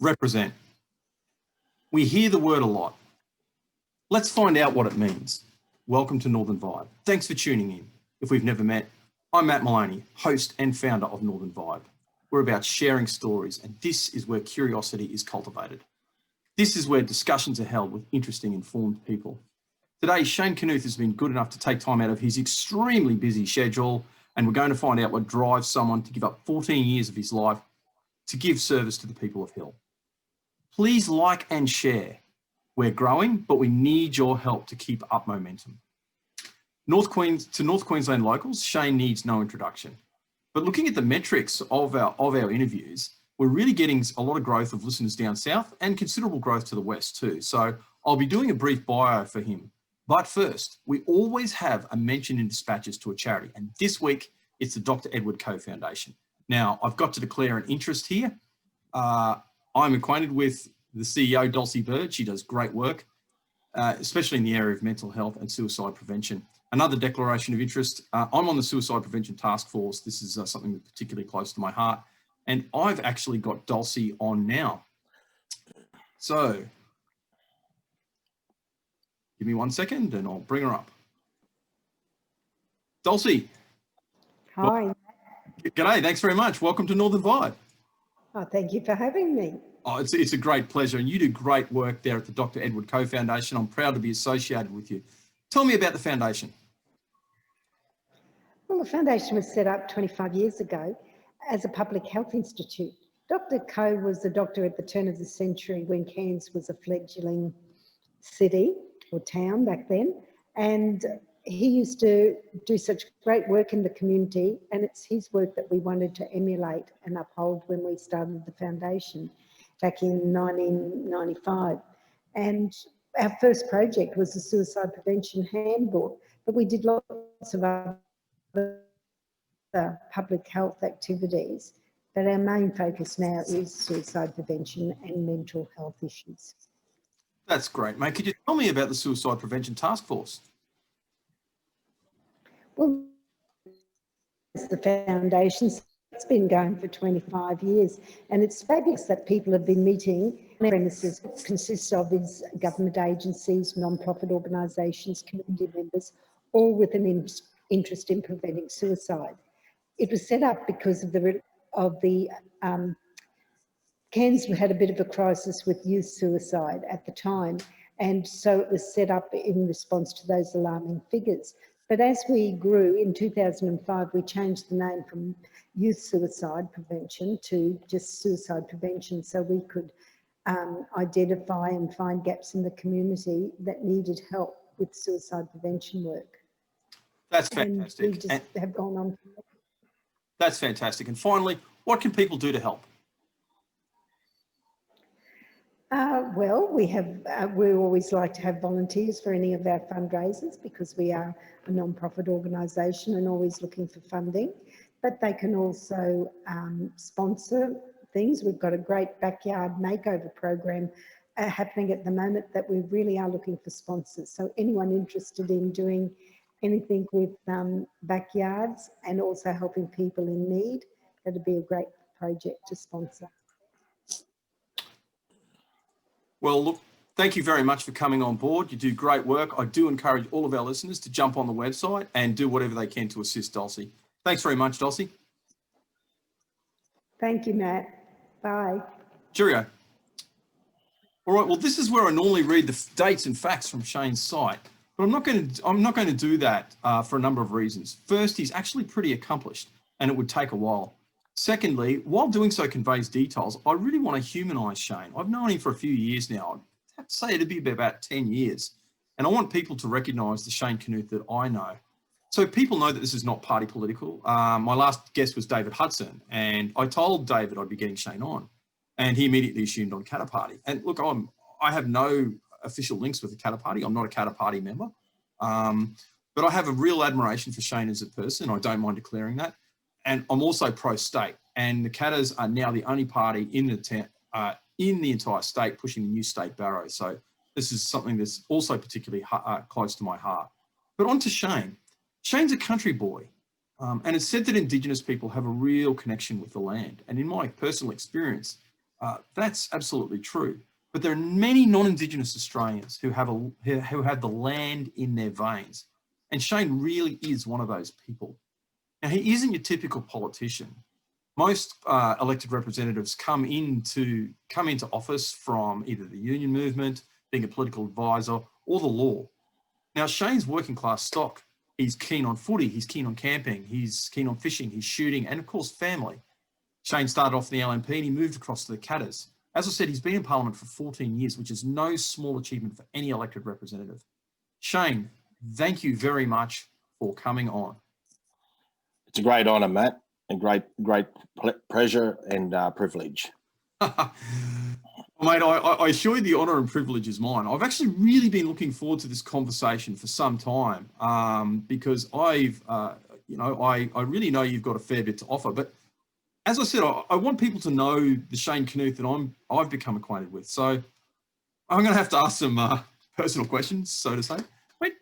Represent. We hear the word a lot. Let's find out what it means. Welcome to Northern Vibe. Thanks for tuning in. If we've never met, I'm Matt Maloney, host and founder of Northern Vibe. We're about sharing stories, and this is where curiosity is cultivated. This is where discussions are held with interesting, informed people. Today, Shane Knuth has been good enough to take time out of his extremely busy schedule, and we're going to find out what drives someone to give up 14 years of his life to give service to the people of Hill. Please like and share. We're growing, but we need your help to keep up momentum. North Queensland locals, Shane needs no introduction. But looking at the metrics of our interviews, we're really getting a lot of growth of listeners down south and considerable growth to the west too. So I'll be doing a brief bio for him. But first, we always have a mention in dispatches to a charity. And this week, it's the Dr. Edward Koch Foundation. Now, I've got to declare an interest here. I'm acquainted with the CEO, Dulcie Bird. She does great work, especially in the area of mental health and suicide prevention. Another declaration of interest, I'm on the Suicide Prevention Task Force. This is something that's particularly close to my heart. And I've actually got Dulcie on now. So, give me 1 second and I'll bring her up. Dulcie. Hi. G'day, thanks very much. Welcome to Northern Vibe. Oh, thank you for having me. Oh, it's a great pleasure, and you do great work there at the Dr. Edward Koch Foundation. I'm proud to be associated with you. Tell me about the foundation. Well, the foundation was set up 25 years ago as a public health institute. Dr. Koch was a doctor at the turn of the century when Cairns was a fledgling city or town back then, and he used to do such great work in the community, and it's his work that we wanted to emulate and uphold when we started the foundation back in 1995. And our first project was the Suicide Prevention Handbook, but we did lots of other public health activities, but our main focus now is suicide prevention and mental health issues. That's great, mate. Could you tell me about the Suicide Prevention Task Force? Well, it's the foundation. It's been going for 25 years, and it's fabulous that people have been meeting. The premises consists of is government agencies, non-profit organisations, community members, all with an interest in preventing suicide. It was set up because of the Cairns had a bit of a crisis with youth suicide at the time, and so it was set up in response to those alarming figures. But as we grew, in 2005, we changed the name from youth suicide prevention to just suicide prevention, so we could identify and find gaps in the community that needed help with suicide prevention work. That's fantastic. And we just have gone on. That's fantastic. And finally, what can people do to help? Well, we always like to have volunteers for any of our fundraisers because we are a non-profit organisation and always looking for funding, but they can also sponsor things. We've got a great backyard makeover program happening at the moment that we really are looking for sponsors. So anyone interested in doing anything with backyards and also helping people in need, that'd be a great project to sponsor. Well, look, thank you very much for coming on board. You do great work. I do encourage all of our listeners to jump on the website and do whatever they can to assist Dulcie. Thanks very much, Dulcie. Thank you, Matt. Bye. Cheerio. All right, well, this is where I normally read the dates and facts from Shane's site, but I'm not going to do that for a number of reasons. First, he's actually pretty accomplished and it would take a while. Secondly, while doing so conveys details, I really want to humanise Shane. I've known him for a few years now. I'd have to say it'd be about 10 years. And I want people to recognise the Shane Knuth that I know. So people know that this is not party political. My last guest was David Hudson, and I told David I'd be getting Shane on, and he immediately assumed on Katter Party. And look, I have no official links with the Katter Party. I'm not a Katter Party member, but I have a real admiration for Shane as a person. I don't mind declaring that. And I'm also pro-state, and the Katters are now the only party in the entire state pushing the new state barrow. So this is something that's also particularly close to my heart. But on to Shane. Shane's a country boy, and it's said that Indigenous people have a real connection with the land. And in my personal experience, That's absolutely true. But there are many non-Indigenous Australians who have the land in their veins. And Shane really is one of those people. Now, he isn't your typical politician. Most elected representatives come into office from either the union movement, being a political advisor, or the law. Now, Shane's working class stock. He's keen on footy, he's keen on camping, he's keen on fishing, he's shooting, and of course, family. Shane started off in the LNP and he moved across to the Catters. As I said, he's been in Parliament for 14 years, which is no small achievement for any elected representative. Shane, thank you very much for coming on. It's a great honour, Matt, and great pleasure and privilege. Well, mate, I assure you the honour and privilege is mine. I've actually really been looking forward to this conversation for some time because I really know you've got a fair bit to offer. But as I said, I want people to know the Shane Knuth that I've become acquainted with. So I'm going to have to ask some personal questions, so to say. Wait,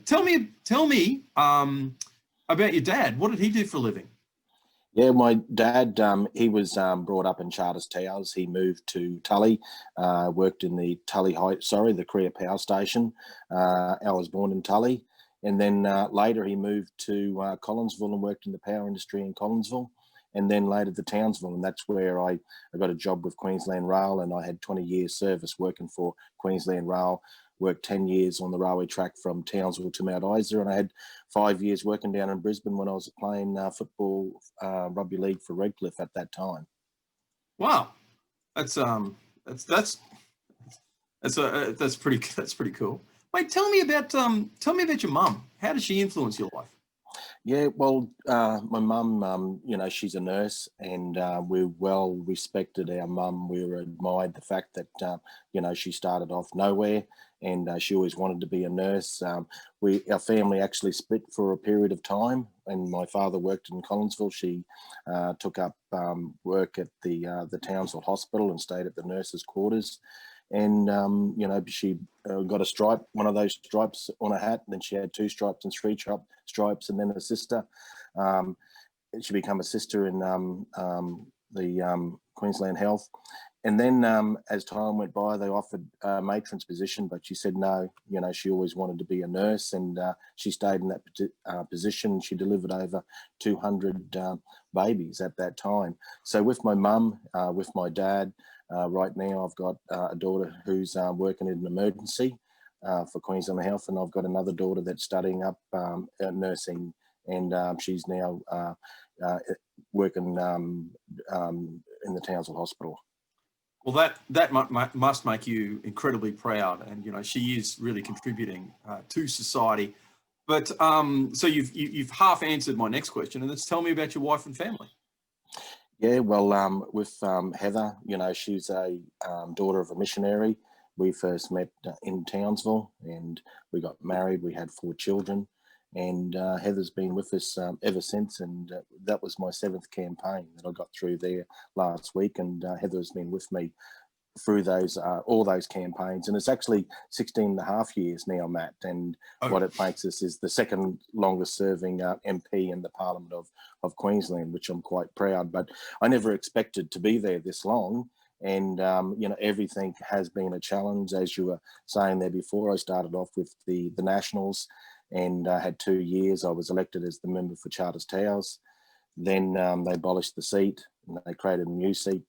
tell me about your dad. What did he do for a living? Yeah, my dad, he was brought up in Charters Towers. He moved to Tully, worked in the the Korea Power Station. I was born in Tully. And then later he moved to Collinsville and worked in the power industry in Collinsville. And then later to Townsville, and that's where I got a job with Queensland Rail, and I had 20 years service working for Queensland Rail, worked 10 years on the railway track from Townsville to Mount Isa, and I had 5 years working down in Brisbane when I was playing football, rugby league for Redcliffe at that time. Wow, that's pretty cool. Mate, tell me about your mum. How did she influence your life? Yeah, well, my mum, she's a nurse, and we're well respected our mum. We admired the fact that, she started off nowhere, and she always wanted to be a nurse. Our family actually split for a period of time, and my father worked in Collinsville. She took up work at the Townsville Hospital and stayed at the nurses' quarters. And, she got a stripe, one of those stripes on her hat. Then she had 2 stripes and 3 stripes, and then a sister. She became a sister in the Queensland Health. And then as time went by, they offered a matron's position, but she said no. She always wanted to be a nurse, and she stayed in that position. She delivered over 200 babies at that time. So with my mum, with my dad, right now I've got a daughter who's working in an emergency for Queensland Health, and I've got another daughter that's studying up nursing, and she's now working in the Townsville Hospital. Well, that must make you incredibly proud, and she is really contributing to society. But so you've half answered my next question, and let's tell me about your wife and family. Yeah, well, with Heather, she's a daughter of a missionary. We first met in Townsville, and we got married. We had 4 children, and Heather's been with us ever since. And that was my 7th campaign that I got through there last week. And Heather's been with me through those all those campaigns, and it's actually 16 and a half years now, Matt. And what it makes us is the second longest serving MP in the Parliament of Queensland, which I'm quite proud. But I never expected to be there this long. And everything has been a challenge, as you were saying there before. I started off with the Nationals, and had 2 years. I was elected as the member for Charters Towers. Then they abolished the seat, and they created a new seat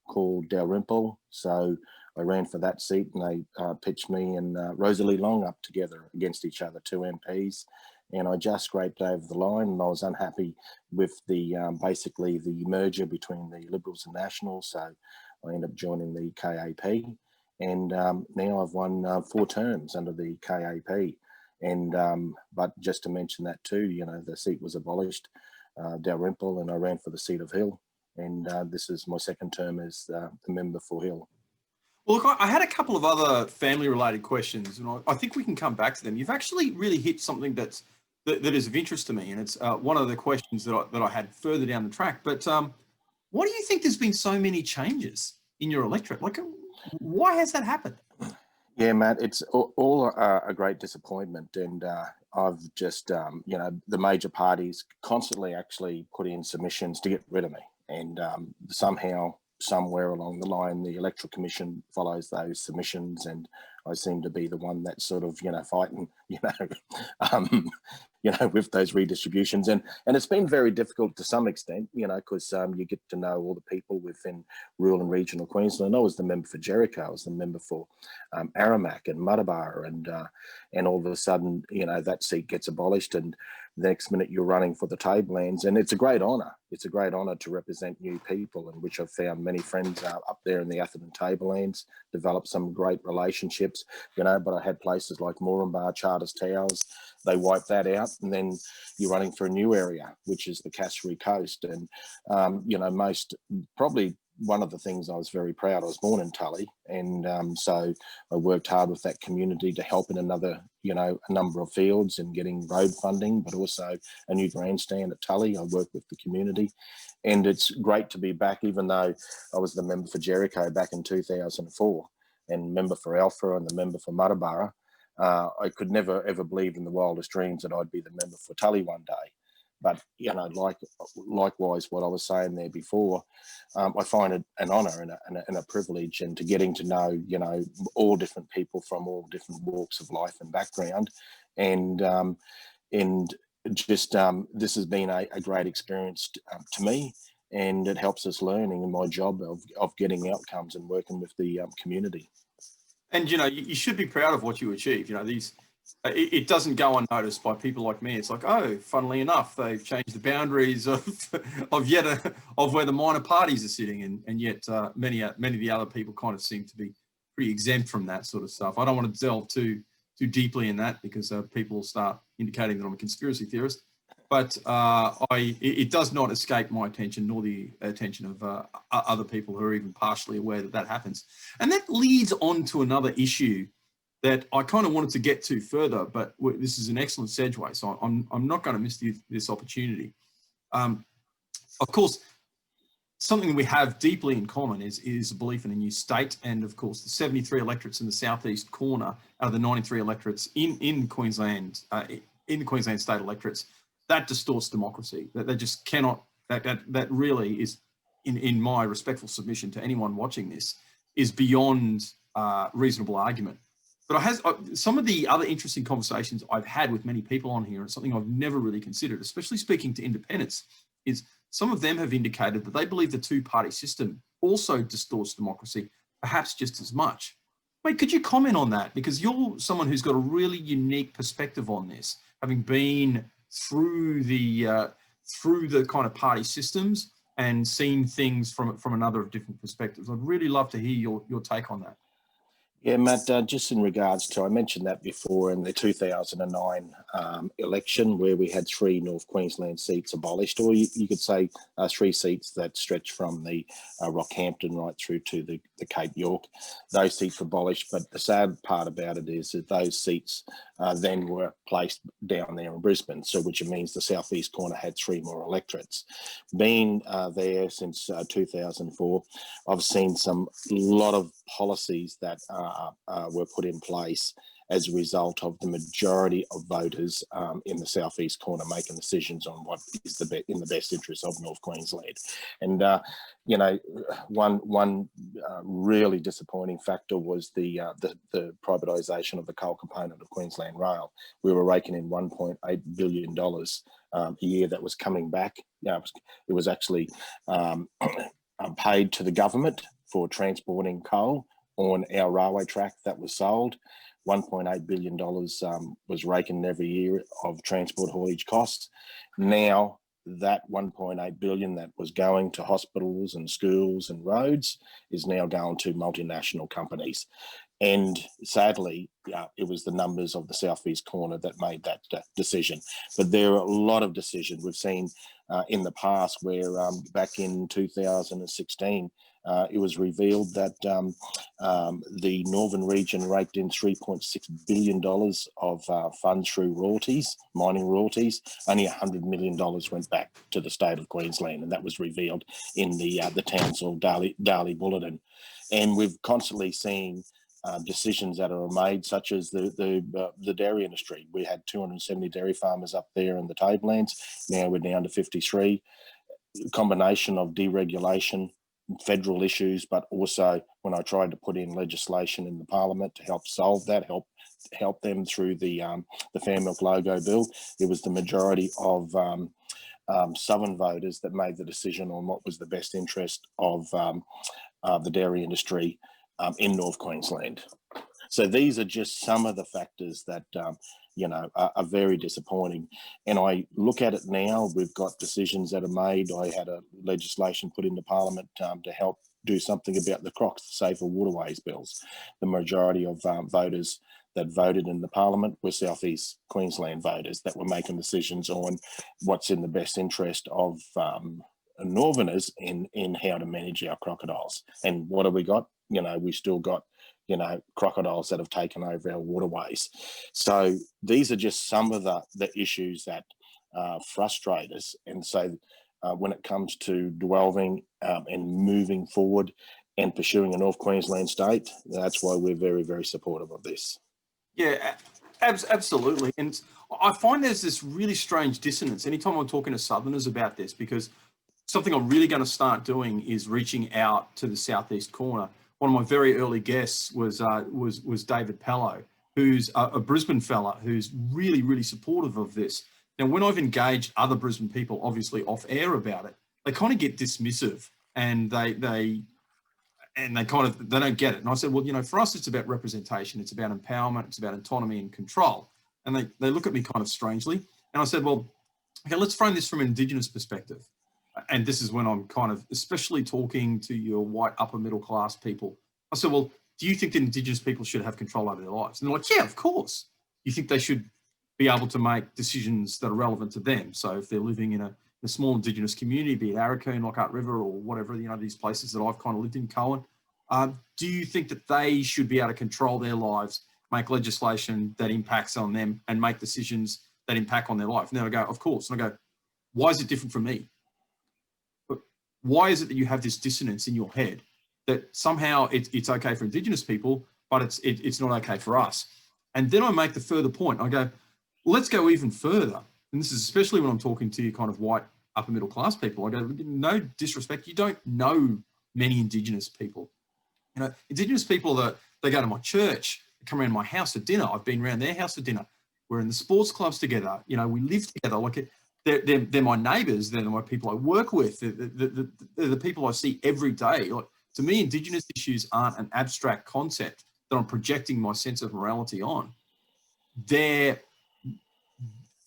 called Dalrymple. So I ran for that seat, and they pitched me and Rosalie Long up together against each other, 2 MPs. And I just scraped over the line, and I was unhappy with the basically the merger between the Liberals and Nationals. So I ended up joining the KAP, and now I've won 4 terms under the KAP. And but just to mention that too, the seat was abolished, Dalrymple, and I ran for the seat of Hill. And this is my 2nd term as the member for Hill. Well, look, I had a couple of other family-related questions, and I think we can come back to them. You've actually really hit something that is of interest to me, and it's one of the questions that I had further down the track. But why do you think there's been so many changes in your electorate? Like, why has that happened? Yeah, Matt, it's all a great disappointment, and I've just, the major parties constantly actually put in submissions to get rid of me, and somehow somewhere along the line, the Electoral Commission follows those submissions, and I seem to be the one that's sort of, fighting, with those redistributions. And it's been very difficult to some extent, because you get to know all the people within rural and regional Queensland. I was the member for Jericho, I was the member for Aramac and Muttaburra, and all of a sudden, that seat gets abolished, and the next minute you're running for the Tablelands. And it's a great honour. It's a great honour to represent new people, in which I've found many friends up there in the Atherton Tablelands, developed some great relationships, but I had places like Moranbah, Charters Towers, they wiped that out, and then you're running for a new area, which is the Cassowary Coast. And, probably one of the things I was very proud, I was born in Tully, and so I worked hard with that community to help in a number of fields and getting road funding, but also a new grandstand at Tully. I worked with the community, and it's great to be back, even though I was the member for Jericho back in 2004 and member for Alpha and the member for Muttaburra. I could never ever believe in the wildest dreams that I'd be the member for Tully one day. But, likewise, what I was saying there before, I find it an honour and a privilege, and to getting to know, all different people from all different walks of life and background. And just this has been a great experience to me, and it helps us learning in my job of getting outcomes and working with the community. And, you should be proud of what you achieve. It doesn't go unnoticed by people like me. It's like, oh, funnily enough, they've changed the boundaries of where the minor parties are sitting, and yet many of the other people kind of seem to be pretty exempt from that sort of stuff. I don't want to delve too deeply in that, because people will start indicating that I'm a conspiracy theorist. But it does not escape my attention, nor the attention of other people who are even partially aware that happens. And that leads on to another issue that I kind of wanted to get to further, but this is an excellent segue, so I'm not going to miss this opportunity. Of course, something we have deeply in common is a belief in a new state, and of course the 73 electorates in the southeast corner out of the 93 electorates in Queensland, in the Queensland state electorates, that distorts democracy. That they just cannot. That really is, in my respectful submission to anyone watching this, is beyond reasonable argument. But some of the other interesting conversations I've had with many people on here, and something I've never really considered, especially speaking to independents, is some of them have indicated that they believe the two-party system also distorts democracy, perhaps just as much. Wait, could you comment on that? Because you're someone who's got a really unique perspective on this, having been through the kind of party systems and seen things from another of different perspectives. I'd really love to hear your take on that. Yeah, Matt, just in regards to, I mentioned that before, in the 2009 election, where we had 3 North Queensland seats abolished, or you could say 3 seats that stretch from the Rockhampton right through to the Cape York. Those seats were abolished, but the sad part about it is that those seats then were placed down there in Brisbane, so which means the southeast corner had 3 more electorates. Being there since 2004, I've seen a lot of policies that were put in place as a result of the majority of voters in the southeast corner making decisions on what is in the best interest of North Queensland. And one really disappointing factor was the privatisation of the coal component of Queensland Rail. We were raking in $1.8 billion a year that was coming back. It was actually paid to the government for transporting coal on our railway track that was sold. $1.8 billion was raking every year of transport haulage costs. Now that $1.8 billion that was going to hospitals and schools and roads is now going to multinational companies. And sadly, it was the numbers of the southeast corner that made that decision. But there are a lot of decisions we've seen in the past where back in 2016, it was revealed that the Northern region raked in $3.6 billion of funds through royalties, mining royalties. Only $100 million went back to the state of Queensland, and that was revealed in the Townsville Daily Bulletin. And we've constantly seen decisions that are made, such as the dairy industry. We had 270 dairy farmers up there in the Tablelands. Now we're down to 53. Combination of deregulation, federal issues, but also when I tried to put in legislation in the Parliament to help solve that, help them through the Fair Milk Logo Bill, it was the majority of Southern voters that made the decision on what was the best interest of the dairy industry in North Queensland. So these are just some of the factors that, are very disappointing. And I look at it now, we've got decisions that are made. I had a legislation put into Parliament to help do something about the Koch Safer Waterways bills. The majority of voters that voted in the Parliament were Southeast Queensland voters that were making decisions on what's in the best interest of Northerners in how to manage our crocodiles. And what have we got? We still got crocodiles that have taken over our waterways. So these are just some of the issues that frustrate us. And so when it comes to delving and moving forward and pursuing a North Queensland state, that's why we're very, very supportive of this. Yeah, absolutely. And I find there's this really strange dissonance anytime I'm talking to Southerners about this, because something I'm really going to start doing is reaching out to the southeast corner. One of my very early guests was David Pello, who's a Brisbane fella who's really, really supportive of this. Now, when I've engaged other Brisbane people, obviously off air about it, they kind of get dismissive and they don't get it. And I said, well, for us, it's about representation. It's about empowerment. It's about autonomy and control. And they look at me kind of strangely. And I said, well, okay, let's frame this from an Indigenous perspective. And this is when I'm kind of especially talking to your white upper middle class people. I said, well, do you think that Indigenous people should have control over their lives? And they're like, yeah, of course. You think they should be able to make decisions that are relevant to them. So if they're living in a small Indigenous community, be it Arakoon, Lockhart River, or whatever, these places that I've kind of lived in, Cohen, do you think that they should be able to control their lives, make legislation that impacts on them and make decisions that impact on their life? And then I go, of course. And I go, why is it different from me? Why is it that you have this dissonance in your head that somehow it's okay for Indigenous people, but it's not okay for us? And then I make the further point. I go, let's go even further. And this is especially when I'm talking to you kind of white upper middle class people. I go, no disrespect, you don't know many Indigenous people. Indigenous people that they go to my church, come around my house for dinner. I've been around their house for dinner. We're in the sports clubs together. We live together. Like they're my neighbours. They're my people I work with. They're the people I see every day. Like, to me, Indigenous issues aren't an abstract concept that I'm projecting my sense of morality on.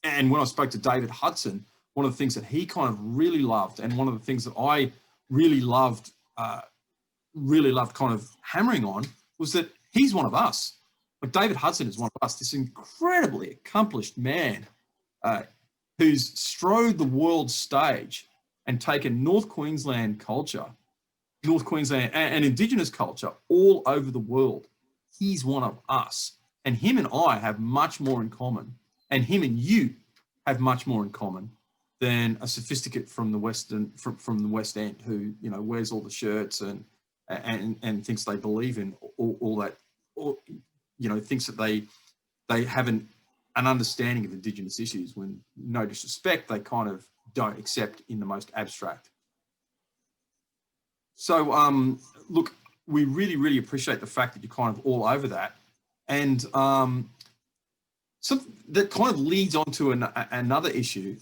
And when I spoke to David Hudson, one of the things that he kind of really loved, and one of the things that I really loved kind of hammering on, was that he's one of us. Like, David Hudson is one of us, this incredibly accomplished man who's strode the world stage and taken North Queensland culture, North Queensland and Indigenous culture all over the world. He's one of us. And him and I have much more in common. And him and you have much more in common than a sophisticate from the West End who, wears all the shirts and thinks they believe in all that, or, thinks that they have an understanding of Indigenous issues, when, no disrespect, they kind of don't accept in the most abstract. So, look, we really, really appreciate the fact that you're kind of all over that. And so that kind of leads on to another issue.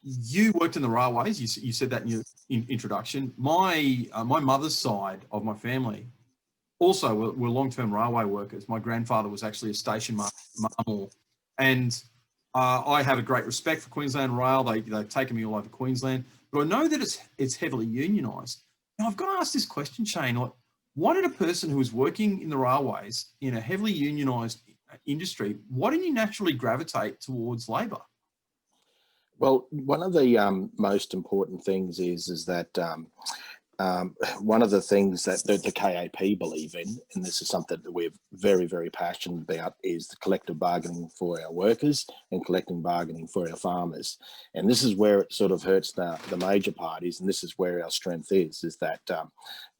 You worked in the railways. You said that in your introduction. My mother's side of my family also were long-term railway workers. My grandfather was actually a station marshal, and I have a great respect for Queensland Rail. They've taken me all over Queensland, but I know that it's heavily unionised. Now, I've got to ask this question, Shane. Like, why did a person who was working in the railways in a heavily unionised industry, why didn't you naturally gravitate towards Labor? Well, one of the most important things is that one of the things that the KAP believe in, and this is something that we're very, very passionate about, is the collective bargaining for our workers and collective bargaining for our farmers. And this is where it sort of hurts the major parties, and this is where our strength is that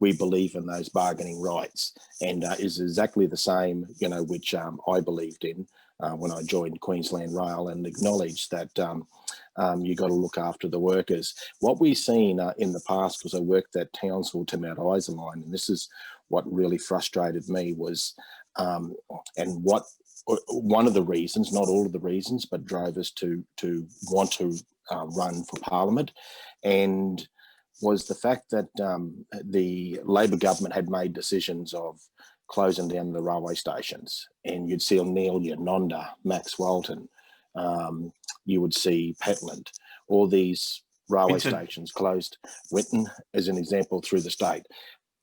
we believe in those bargaining rights, and is exactly the same, which I believed in when I joined Queensland Rail, and acknowledged that you got to look after the workers. What we've seen in the past, because I worked at Townsville to Mount Isa line, and this is what really frustrated me was, and what one of the reasons, not all of the reasons, but drove us to want to run for Parliament, and was the fact that the Labor government had made decisions of closing down the railway stations, and you'd see O'Neill, Nonda, Max Walton, you would see Petland, all these railway stations closed. Winton, as an example, through the state.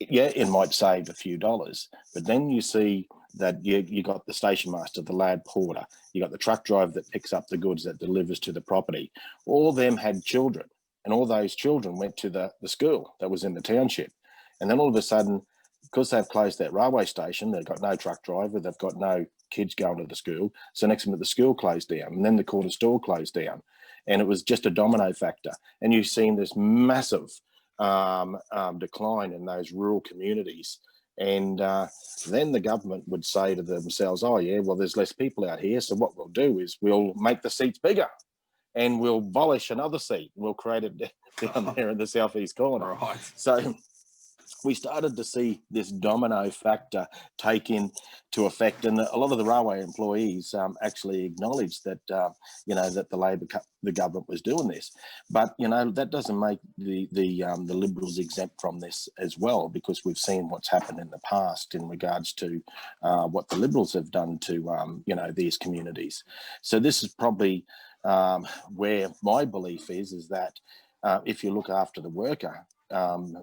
Yeah, it might save a few dollars, but then you see that you got the station master, the lad porter, you got the truck driver that picks up the goods, that delivers to the property. All of them had children, and all those children went to the school that was in the township. And then all of a sudden, because they've closed that railway station, they've got no truck driver, they've got no kids going to the school. So next minute the school closed down, and then the corner store closed down. And it was just a domino factor. And you've seen this massive decline in those rural communities. And then the government would say to themselves, oh yeah, well, there's less people out here, so what we'll do is we'll make the seats bigger, and we'll abolish another seat. We'll create it down there in the southeast corner. Right. So we started to see this domino factor take into effect, and a lot of the railway employees actually acknowledged that that the government was doing this. But that doesn't make the Liberals exempt from this as well, because we've seen what's happened in the past in regards to what the Liberals have done to these communities. So this is probably where my belief is that if you look after the worker,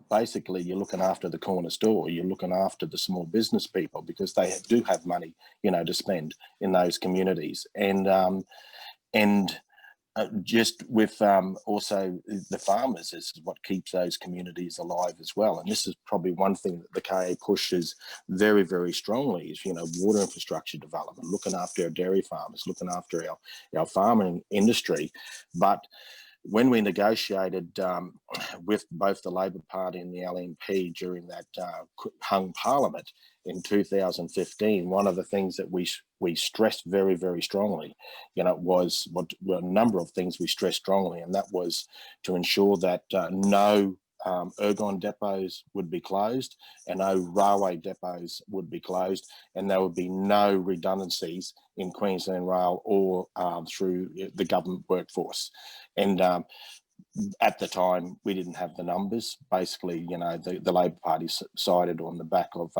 basically you're looking after the corner store, you're looking after the small business people, because they do have money, to spend in those communities. And just with also the farmers is what keeps those communities alive as well. And this is probably one thing that the KA pushes very, very strongly is, water infrastructure development, looking after our dairy farmers, looking after our farming industry. But when we negotiated with both the Labor Party and the LNP during that hung Parliament in 2015, one of the things that we stressed very, very strongly, was a number of things we stressed strongly, and that was to ensure that no ergon depots would be closed and no railway depots would be closed, and there would be no redundancies in Queensland Rail or through the government workforce. And at the time, we didn't have the numbers. Basically, the Labor Party sided on the back of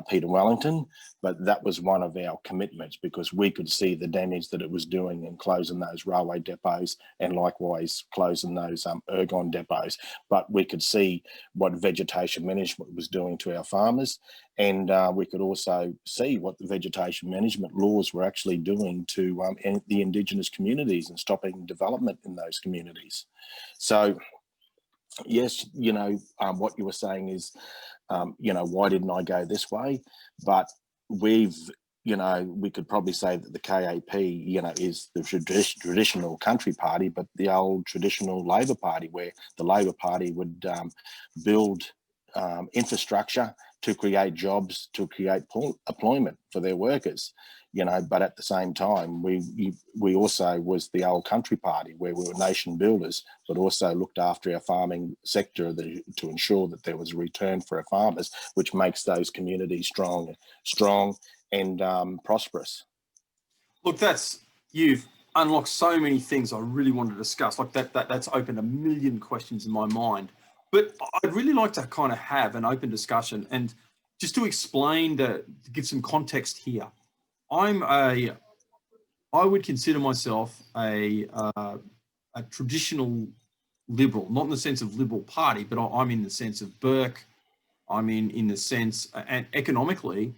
Peter Wellington, but that was one of our commitments, because we could see the damage that it was doing in closing those railway depots and likewise closing those ergon depots. But we could see what vegetation management was doing to our farmers, and we could also see what the vegetation management laws were actually doing to the Indigenous communities and stopping development in those communities. So yes, what you were saying is, why didn't I go this way? But we could probably say that the KAP, is the traditional country party, but the old traditional Labor Party, where the Labor Party would build infrastructure to create jobs, to create employment for their workers. But at the same time, we also was the old country party, where we were nation builders, but also looked after our farming sector to ensure that there was a return for our farmers, which makes those communities strong and prosperous. Look, you've unlocked so many things I really want to discuss. Like that's opened a million questions in my mind. But I'd really like to kind of have an open discussion, and just to explain, to give some context here. I would consider myself a traditional Liberal, not in the sense of Liberal Party, but I'm in the sense of Burke. I'm in the sense, and economically,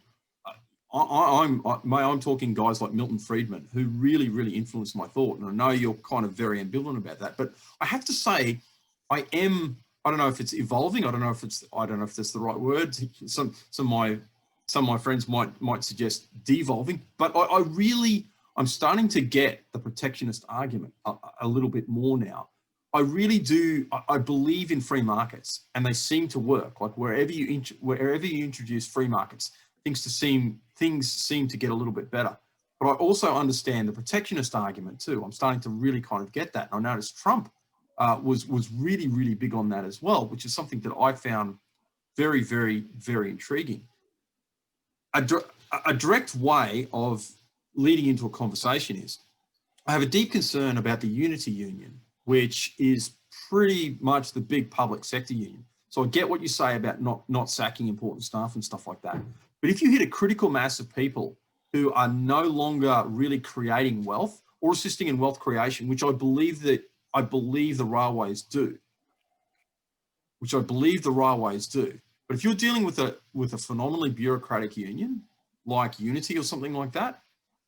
I'm talking guys like Milton Friedman, who really, really influenced my thought. And I know you're kind of very ambivalent about that, but I have to say, I don't know if it's evolving. I don't know if that's the right word. Some of my friends might suggest devolving, but I'm starting to get the protectionist argument a little bit more now. I really do. I believe in free markets, and they seem to work. Like wherever you introduce free markets, things seem to get a little bit better. But I also understand the protectionist argument too. I'm starting to really kind of get that. I noticed Trump was really, really big on that as well, which is something that I found very, very, very intriguing. A direct way of leading into a conversation is, I have a deep concern about the Unity Union, which is pretty much the big public sector union. So I get what you say about not sacking important staff and stuff like that. But if you hit a critical mass of people who are no longer really creating wealth or assisting in wealth creation, which I believe the railways do, But if you're dealing with a phenomenally bureaucratic union like Unity or something like that,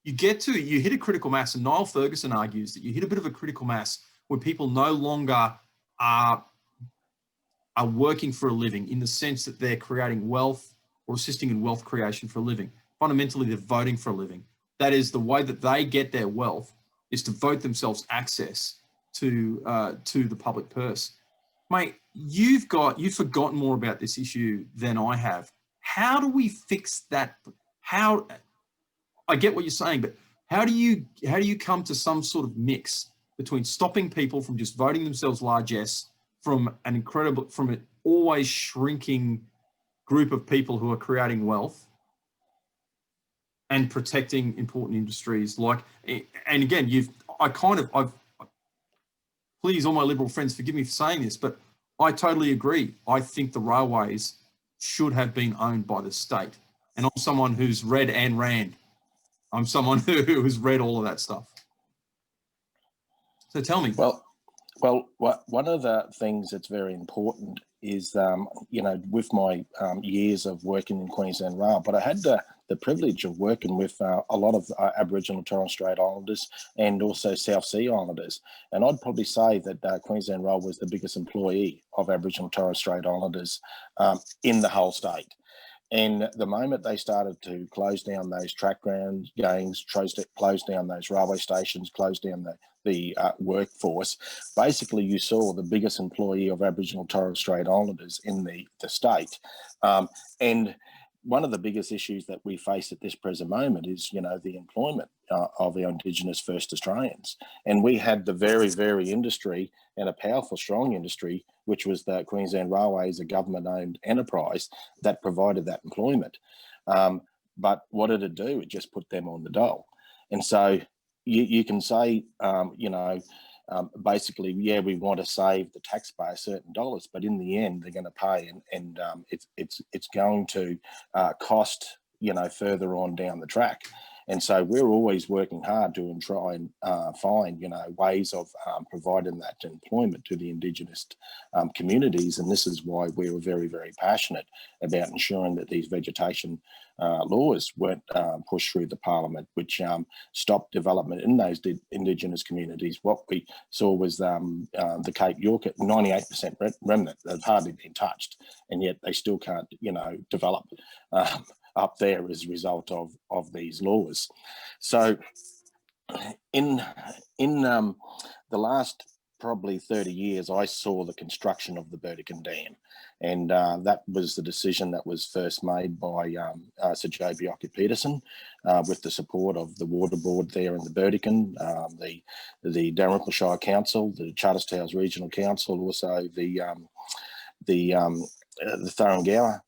you hit a critical mass, and Niall Ferguson argues that you hit a bit of a critical mass where people no longer are working for a living in the sense that they're creating wealth or assisting in wealth creation for a living. Fundamentally, they're voting for a living. That is the way that they get their wealth, is to vote themselves access to the public purse. Mate, you've forgotten more about this issue than I have. How do we fix that? I get what you're saying, but how do you come to some sort of mix between stopping people from just voting themselves largesse from an always shrinking group of people who are creating wealth and protecting important industries and again, please, all my Liberal friends, forgive me for saying this, but I totally agree. I think the railways should have been owned by the state. And I'm someone who's read Ayn Rand. I'm someone who has read all of that stuff. So tell me. Well, one of the things that's very important is, with my years of working in Queensland Rail, but I had the privilege of working with a lot of Aboriginal and Torres Strait Islanders and also South Sea Islanders. And I'd probably say that Queensland Rail was the biggest employee of Aboriginal and Torres Strait Islanders in the whole state. And the moment they started to close down those track ground gangs, close down those railway stations, close down the workforce, basically you saw the biggest employee of Aboriginal and Torres Strait Islanders in the state. And one of the biggest issues that we face at this present moment is, the employment of our Indigenous First Australians. And we had the very, very industry, and a powerful, strong industry, which was the Queensland Railways, a government-owned enterprise that provided that employment. But what did it do? It just put them on the dole. And so you can say, basically, we want to save the taxpayer certain dollars, but in the end, they're going to pay, and it's going to cost, further on down the track. And so we're always working hard to try and find, ways of providing that employment to the Indigenous communities. And this is why we were very, very passionate about ensuring that these vegetation laws weren't pushed through the Parliament, which stopped development in those Indigenous communities. What we saw was the Cape York at 98% remnant. They've hardly been touched, and yet they still can't, develop up there as a result of these laws. So in the last probably 30 years, I saw the construction of the Burdekin Dam, and that was the decision that was first made by Sir J. Bjelke-Petersen with the support of the Water Board there in the Burdekin, the Dalrymple Shire Council, the Charters Towers Regional Council, also the Thuringowa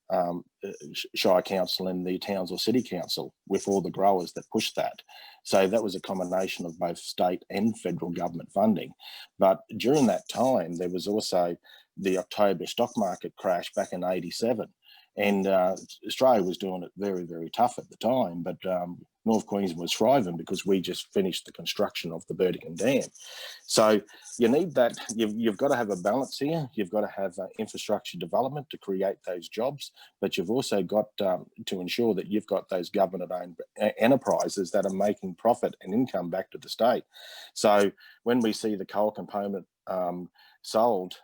Shire Council and the Townsville City Council, with all the growers that pushed that. So that was a combination of both state and federal government funding. But during that time, there was also the October stock market crash back in '87. And Australia was doing it very, very tough at the time, but North Queensland was thriving because we just finished the construction of the Burdekin Dam. So you need that. You've got to have a balance here. You've got to have infrastructure development to create those jobs, but you've also got to ensure that you've got those government-owned enterprises that are making profit and income back to the state. So when we see the coal component sold,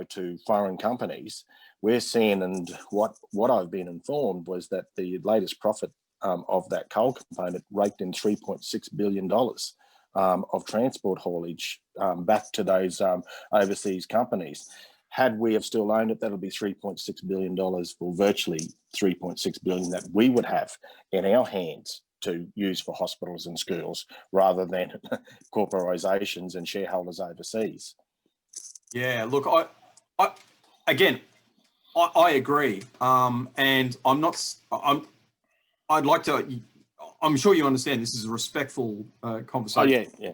to foreign companies, we're seeing, and what I've been informed was that the latest profit of that coal component raked in $3.6 billion of transport haulage back to those overseas companies. Had we have still owned it, that'll be $3.6 billion, or virtually $3.6 billion that we would have in our hands to use for hospitals and schools rather than corporations and shareholders overseas. Yeah, look, I again, I agree, and I'd like to. I'm sure you understand this is a respectful conversation. Oh yeah.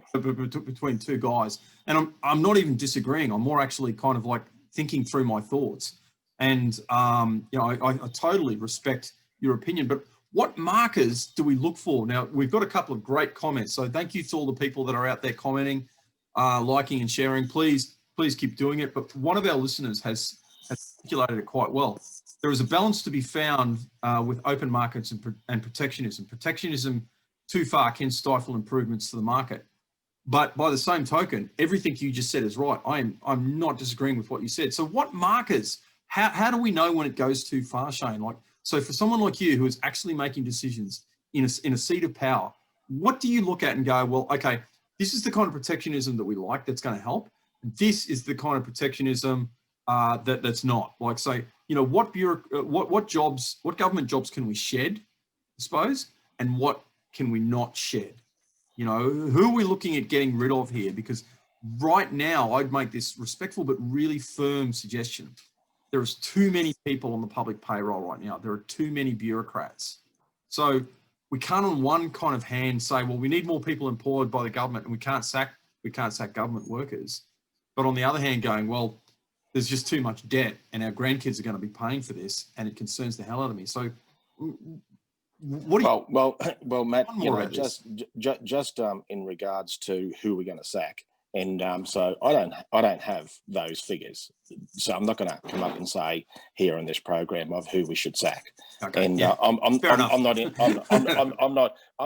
Between two guys, and I'm not even disagreeing. I'm more actually kind of like thinking through my thoughts, and I totally respect your opinion. But what markers do we look for? Now we've got a couple of great comments, so thank you to all the people that are out there commenting, liking and sharing. Please keep doing it. But one of our listeners has articulated it quite well. There is a balance to be found with open markets and protectionism. Protectionism too far can stifle improvements to the market. But by the same token, everything you just said is right. I'm not disagreeing with what you said. So what markers, how do we know when it goes too far, Shane? Like, so for someone like you who is actually making decisions in a seat of power, what do you look at and go, well, okay, this is the kind of protectionism that we like that's going to help. This is the kind of protectionism that's not. Like, say, what government jobs can we shed, I suppose, and what can we not shed? Who are we looking at getting rid of here? Because right now, I'd make this respectful but really firm suggestion. There is too many people on the public payroll right now. There are too many bureaucrats. So we can't on one kind of hand say, well, we need more people employed by the government and we can't sack government workers. But on the other hand, going, well, there's just too much debt and our grandkids are going to be paying for this, and it concerns the hell out of me. So what do you... Well, Matt, just in regards to who we're going to sack, and so I don't have those figures, so I'm not going to come up and say here in this program of who we should sack. Okay, and yeah. I'm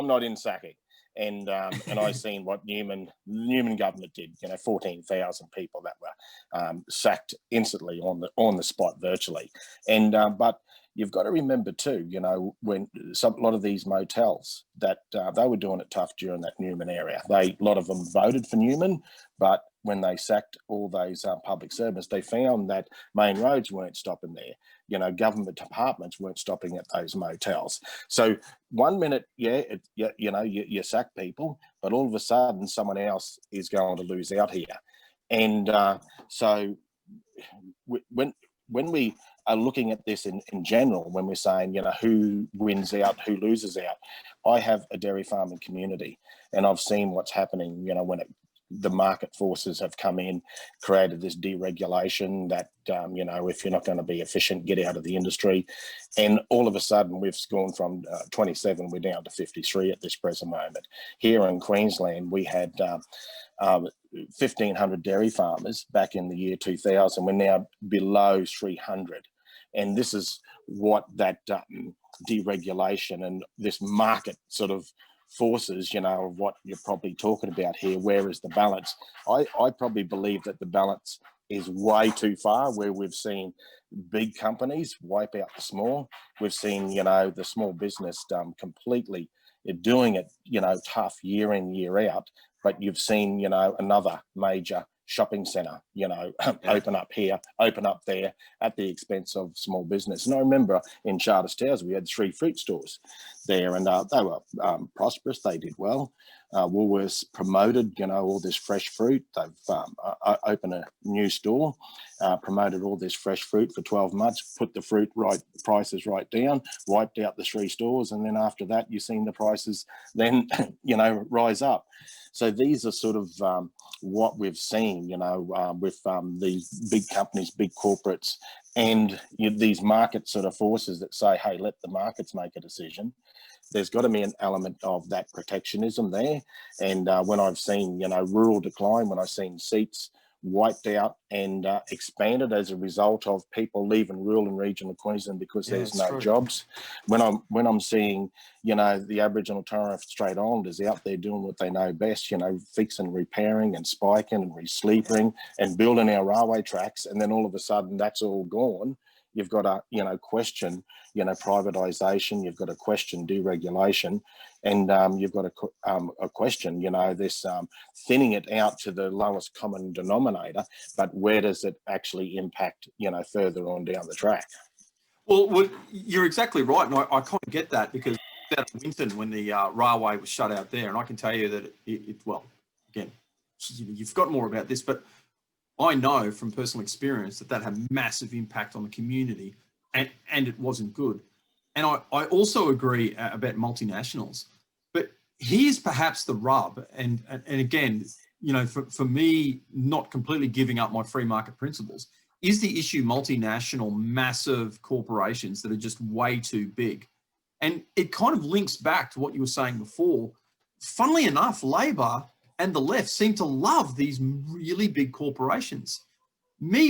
not in sacking. And I seen what Newman government did. 14,000 people that were sacked instantly on the spot virtually. And but you've got to remember too, when a lot of these motels that they were doing it tough during that Newman area. A lot of them voted for Newman, but when they sacked all those public servants, they found that main roads weren't stopping there. Government departments weren't stopping at those motels. So 1 minute, you sack people, but all of a sudden someone else is going to lose out here. And so when we are looking at this in general, when we're saying, who wins out, who loses out, I have a dairy farming community, and I've seen what's happening, when the market forces have come in, created this deregulation that, if you're not going to be efficient, get out of the industry. And all of a sudden we've gone from 27, we're down to 53 at this present moment. Here in Queensland, we had 1,500 dairy farmers back in the year 2000. We're now below 300. And this is what that deregulation and this market sort of forces, of what you're probably talking about here. Where is the balance? I probably believe that the balance is way too far, where we've seen big companies wipe out the small. We've seen, the small business completely doing it, tough year in, year out. But you've seen, another major shopping centre, open up here, open up there at the expense of small business. And I remember in Charters Towers, we had 3 fruit stores there, and they were prosperous. They did well. Woolworths promoted, all this fresh fruit. They've opened a new store, promoted all this fresh fruit for 12 months, put the fruit prices right down, wiped out the 3 stores. And then after that, you've seen the prices then, rise up. So these are sort of what we've seen, with these big companies, big corporates, and these market sort of forces that say, hey, let the markets make a decision. There's got to be an element of that protectionism there. And when I've seen, rural decline, when I've seen seats wiped out and expanded as a result of people leaving rural and regional Queensland because there's no jobs. When I'm seeing, the Aboriginal and Torres Strait Islanders out there doing what they know best, fixing, repairing and spiking and re-sleeping and building our railway tracks, and then all of a sudden that's all gone. You've got to, question, privatisation. You've got to question deregulation, and you've got a question, this thinning it out to the lowest common denominator. But where does it actually impact, further on down the track? Well, you're exactly right, and I kind of get that, because Out of Winton when the railway was shut out there, and I can tell you that well, again, you've got more about this, but I know from personal experience that had massive impact on the community, and it wasn't good. And I also agree about multinationals, but here's perhaps the rub, and again, you know, for me, not completely giving up my free market principles, is the issue multinational, massive corporations that are just way too big. And it kind of links back to what you were saying before. Funnily enough, Labor and the left seem to love these really big corporations.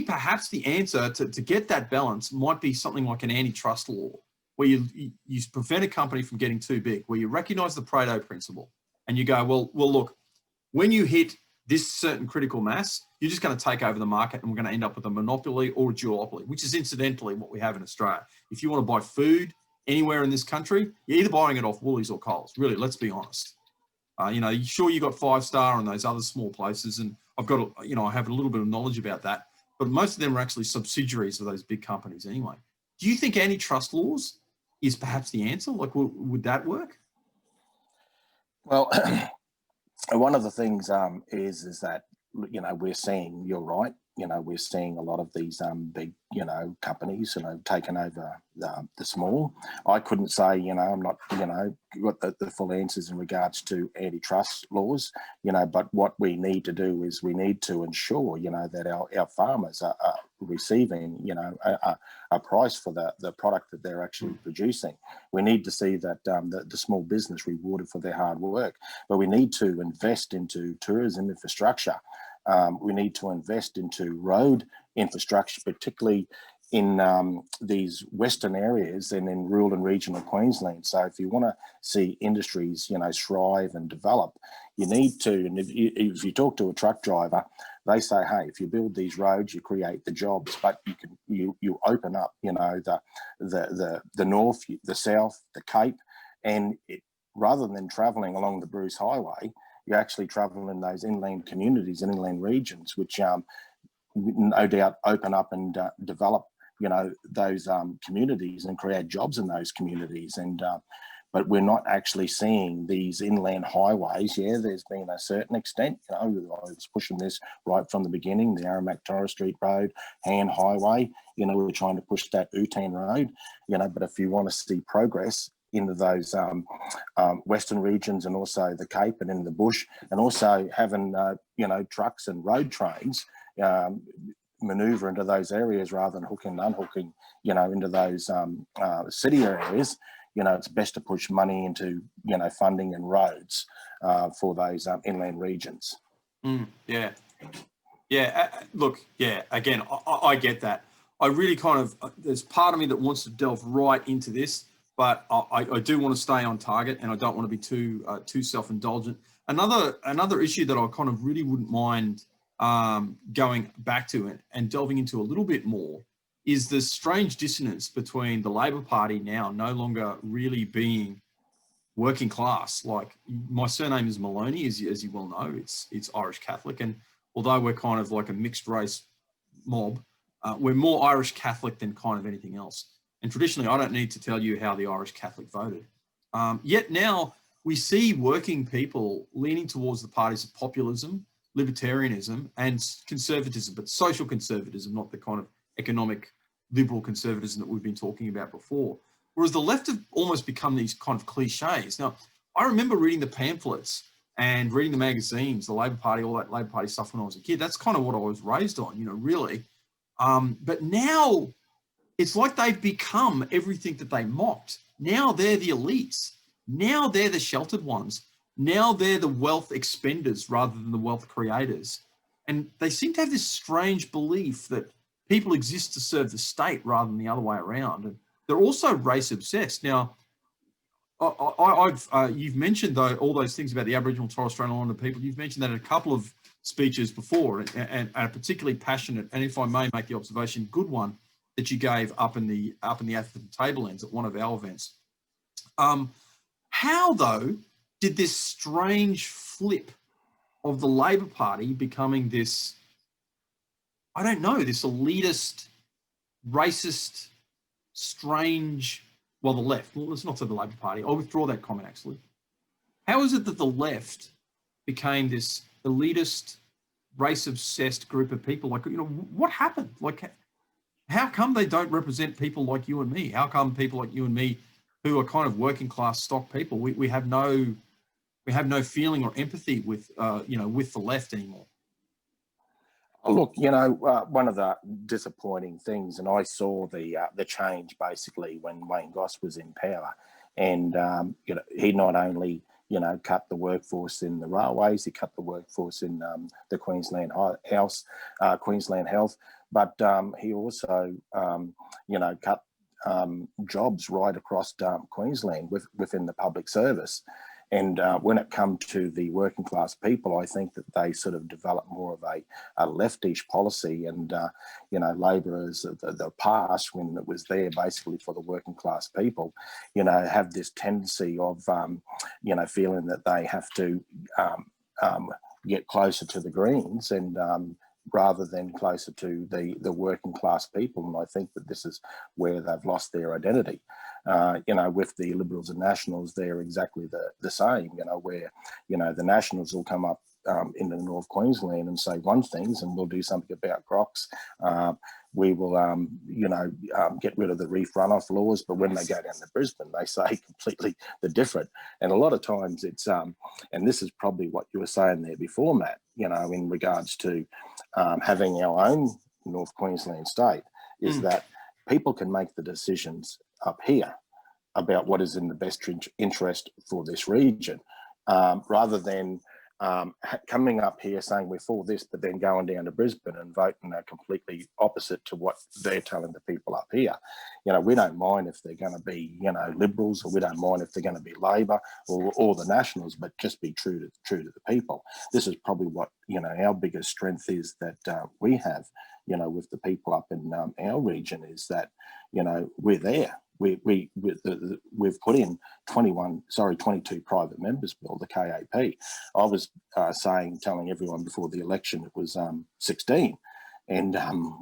Perhaps the answer to get that balance might be something like an antitrust law, where you prevent a company from getting too big, where you recognize the Pareto principle and you go, well, look, when you hit this certain critical mass, you're just going to take over the market and we're going to end up with a monopoly or a duopoly, which is incidentally what we have in Australia. If you want to buy food anywhere in this country, you're either buying it off Woolies or Coles. Really, let's be honest. You know, sure, you got 5 Star and those other small places, and I've got, I have a little bit of knowledge about that, but most of them are actually subsidiaries of those big companies anyway. Do you think antitrust laws is perhaps the answer? Like, would that work? Well, one of the things is that, you know, we're seeing, you're right, you know, we're seeing a lot of these big, you know, companies, you know, taking over the small. I couldn't say, you know, I'm not, you know, got the full answers in regards to antitrust laws, you know, but what we need to do is we need to ensure, you know, that our farmers are receiving, you know, a price for the product that they're actually producing. We need to see that the small business rewarded for their hard work, but we need to invest into tourism infrastructure. We need to invest into road infrastructure, particularly in these western areas and in rural and regional Queensland. So if you want to see industries, you know, thrive and develop, you need to, and if you talk to a truck driver, they say, hey, if you build these roads, you create the jobs, but you open up, you know, the north, the south, the Cape, and rather than travelling along the Bruce Highway, you actually travel in those inland communities and inland regions, which no doubt open up and develop, you know, those communities and create jobs in those communities. And but we're not actually seeing these inland highways. Yeah, there's been a certain extent, you know, I was pushing this right from the beginning, the Aramac Torres Street Road, Han Highway, you know, we're trying to push that Utan Road, you know, but if you want to see progress into those western regions and also the Cape and in the bush, and also having, you know, trucks and road trains maneuver into those areas rather than hooking and unhooking, you know, into those city areas, you know, it's best to push money into, you know, funding and roads for those inland regions. Yeah. Look, yeah, again, I get that. I really kind of, there's part of me that wants to delve right into this, but I do want to stay on target, and I don't want to be too self-indulgent. Another issue that I kind of really wouldn't mind going back to it and delving into a little bit more is the strange dissonance between the Labor Party now no longer really being working class. Like, my surname is Maloney, as you well know, it's Irish Catholic, and although we're kind of like a mixed race mob, we're more Irish Catholic than kind of anything else. And traditionally, I don't need to tell you how the Irish Catholic voted. Yet now we see working people leaning towards the parties of populism, libertarianism, and conservatism, but social conservatism, not the kind of economic liberal conservatism that we've been talking about before. Whereas the left have almost become these kind of cliches. Now, I remember reading the pamphlets and reading the magazines, the Labor Party, all that Labor Party stuff when I was a kid. That's kind of what I was raised on, you know, really. But now it's like they've become everything that they mocked. Now they're the elites. Now they're the sheltered ones. Now they're the wealth expenders rather than the wealth creators. And they seem to have this strange belief that people exist to serve the state rather than the other way around. And they're also race obsessed. Now, you've mentioned though all those things about the Aboriginal Torres Strait Islander people. You've mentioned that in a couple of speeches before, and a particularly passionate, and if I may make the observation, good one that you gave up in the Atherton Tablelands at one of our events. How though did this strange flip of the Labor Party becoming this, I don't know, this elitist, racist, strange well, the left, let's not say the Labor Party, I'll withdraw that comment actually. How is it that the left became this elitist, race-obsessed group of people? Like, you know, what happened? Like, how come they don't represent people like you and me? How come people like you and me, who are kind of working class stock people, we have no feeling or empathy with you know, with the left anymore? Look, you know, one of the disappointing things, and I saw the change basically when Wayne Goss was in power, and you know, he not only, you know, cut the workforce in the railways, he cut the workforce in the Queensland Health, but he also, you know, cut jobs right across Queensland within the public service. And when it comes to the working class people, I think that they sort of develop more of a leftish policy, and you know, Labor as the past, when it was there basically for the working class people, you know, have this tendency of you know, feeling that they have to get closer to the Greens, and rather than closer to the working class people. And I think that this is where they've lost their identity. You know, with the Liberals and Nationals, they're exactly the same, you know, where, you know, the Nationals will come up in the North Queensland and say one things, and we'll do something about crocs. We will, you know, get rid of the reef runoff laws, but when they go down to Brisbane, they say completely the different. And a lot of times it's, and this is probably what you were saying there before, Matt, you know, in regards to having our own North Queensland state, is that people can make the decisions up here about what is in the best interest for this region, rather than coming up here saying we're for this, but then going down to Brisbane and voting completely opposite to what they're telling the people up here. You know, we don't mind if they're going to be, you know, Liberals, or we don't mind if they're going to be Labor or the Nationals, but just be true to the people. This is probably what, you know, our biggest strength is that we have, you know, with the people up in our region, is that, you know, we're there. We've put in 22 private members bill, the KAP. I was telling everyone before the election it was 16, and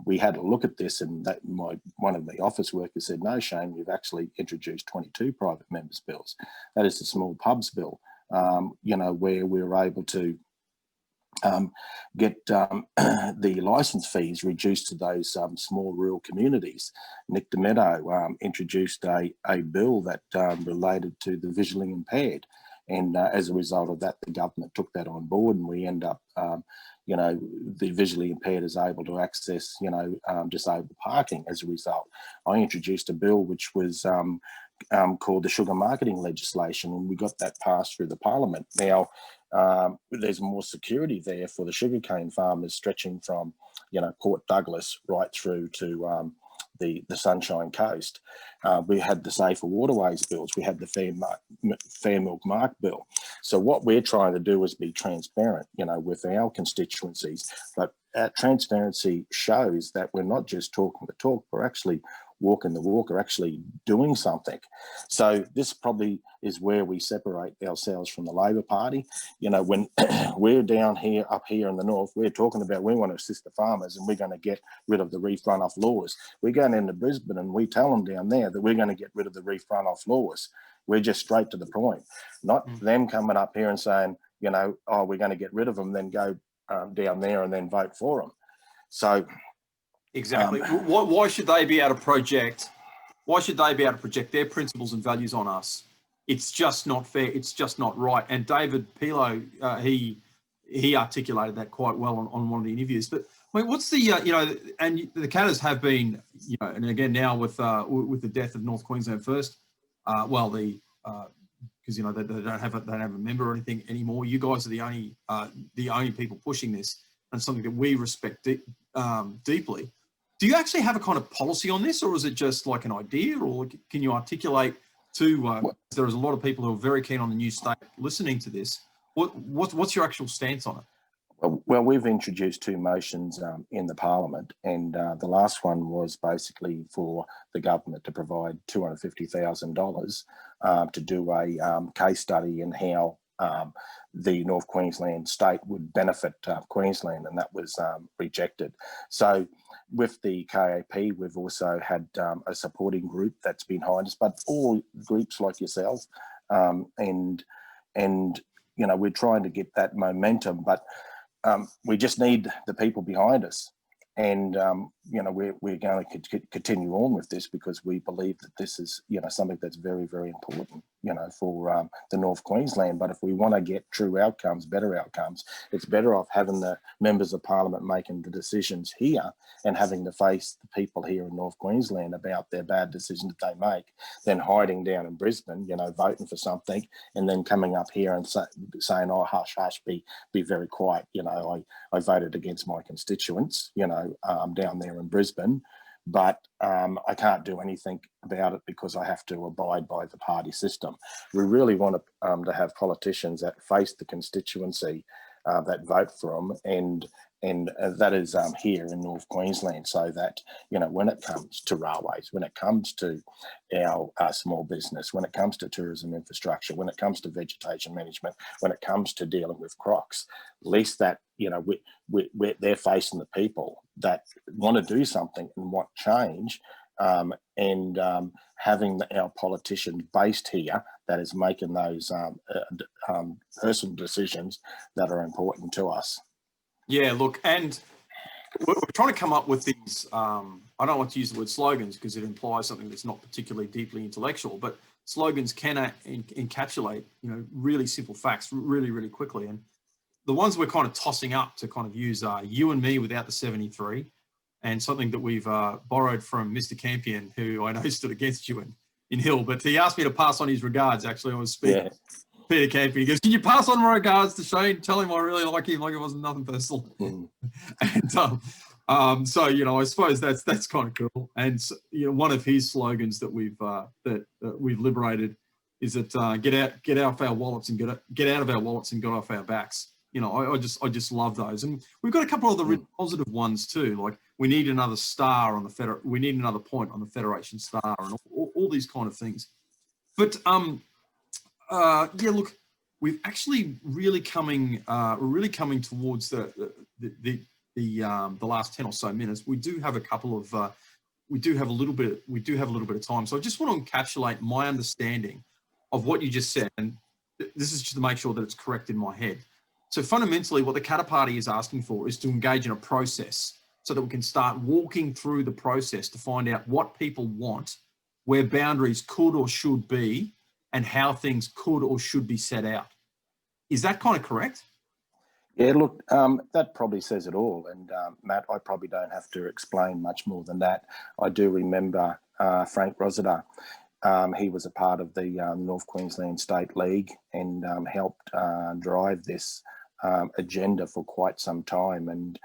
we had a look at this, and that one of the office workers said, "No, Shane, you've actually introduced 22 private members bills. That is the small pubs bill, you know, where we were able to get the licence fees reduced to those small rural communities." Nick DeMeadow introduced a bill that related to the visually impaired, and as a result of that, the government took that on board, and we end up, you know, the visually impaired is able to access, you know, disabled parking as a result. I introduced a bill which was called the sugar marketing legislation, and we got that passed through the parliament. Now, there's more security there for the sugarcane farmers, stretching from, you know, Port Douglas right through to the Sunshine Coast. We had the Safer Waterways bills. We had the Fair Milk Mark bill. So what we're trying to do is be transparent, you know, with our constituencies. But our transparency shows that we're not just talking the talk, we're actually walking the walk, or actually doing something. So this probably is where we separate ourselves from the Labor Party. You know, when we're down here, up here in the north, we're talking about we want to assist the farmers and we're going to get rid of the reef runoff laws. We go into Brisbane and we tell them down there that we're going to get rid of the reef runoff laws. We're just straight to the point, not them coming up here and saying, you know, oh, we're going to get rid of them, then go down there and then vote for them. So exactly. Why should they be able to project? Why should they be able to project their principles and values on us? It's just not fair. It's just not right. And David Pilo, he articulated that quite well on one of the interviews. But I mean, what's the you know, and the Catters have been, you know, and again now with the death of North Queensland First, well, because you know they don't have a member or anything anymore. You guys are the only people pushing this, and something that we respect deeply. Do you actually have a kind of policy on this, or is it just like an idea, or can you articulate to, there's a lot of people who are very keen on the new state listening to this. What's your actual stance on it? Well, we've introduced two motions in the Parliament, and the last one was basically for the government to provide $250,000 to do a case study in how the North Queensland state would benefit Queensland, and that was rejected. So with the KAP, we've also had a supporting group that's behind us, but all groups like yourself, and you know, we're trying to get that momentum, but we just need the people behind us. And, you know, we're going to continue on with this because we believe that this is, you know, something that's very, very important, you know, for the North Queensland. But if we want to get true outcomes, better outcomes, it's better off having the members of parliament making the decisions here and having to face the people here in North Queensland about their bad decisions that they make than hiding down in Brisbane, you know, voting for something and then coming up here and saying, oh, hush, hush, be very quiet. You know, I voted against my constituents, you know, down there in Brisbane, but I can't do anything about it because I have to abide by the party system. We really want to have politicians that face the constituency, that vote for them, and that is here in North Queensland, so that, you know, when it comes to railways, when it comes to our small business, when it comes to tourism infrastructure, when it comes to vegetation management, when it comes to dealing with crocs, at least that, you know, they're facing the people that want to do something and want change, and having our politicians based here that is making those personal decisions that are important to us. Yeah, look, and we're trying to come up with these, I don't want to use the word slogans because it implies something that's not particularly deeply intellectual, but slogans can encapsulate, you know, really simple facts really, really quickly. And the ones we're kind of tossing up to kind of use are you and me without the 73, and something that we've borrowed from Mr. Campion, who I know stood against you in Hill, but he asked me to pass on his regards. Actually, I was speaking. Yeah. Peter Campion, he goes, can you pass on my regards to Shane? Tell him I really like him, like it wasn't nothing personal. And so, you know, I suppose that's kind of cool. And you know, one of his slogans that we've liberated is that get out of our wallets and get out of our wallets and get off our backs. You know, I just love those. And we've got a couple of the really positive ones too, like we need another star on the we need another point on the Federation star, and all these kind of things. But yeah, look, we've actually really coming towards the last 10 or so minutes. We do have a couple of we do have a little bit of time. So I just want to encapsulate my understanding of what you just said, and this is just to make sure that it's correct in my head. So fundamentally, what the Katter Party is asking for is to engage in a process so that we can start walking through the process to find out what people want, where boundaries could or should be, and how things could or should be set out. Is that kind of correct? Yeah, look, that probably says it all. And Matt, I probably don't have to explain much more than that. I do remember Frank Rossiter. He was a part of the North Queensland State League and helped drive this agenda for quite some time. And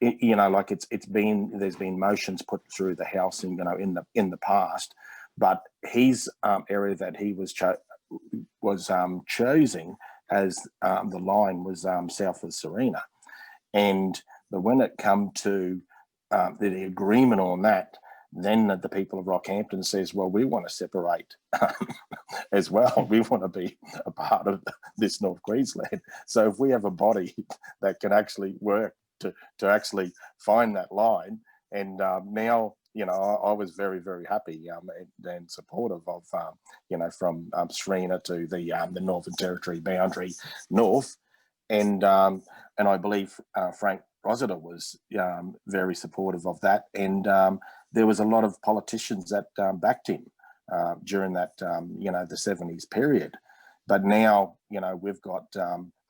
you know, like there's been motions put through the House, and, you know, in the past, but his area that he was choosing as the line was south of Serena, but when it come to the agreement on that, then the people of Rockhampton says, well, we want to separate as well. We want to be a part of this North Queensland. So if we have a body that can actually work to actually find that line, and now, you know, I was very, very happy and supportive of, you know, from Serena to the Northern Territory boundary north, and I believe Frank Rossiter was very supportive of that, and there was a lot of politicians that backed him during that, you know, the 70s period. But now, you know, we've got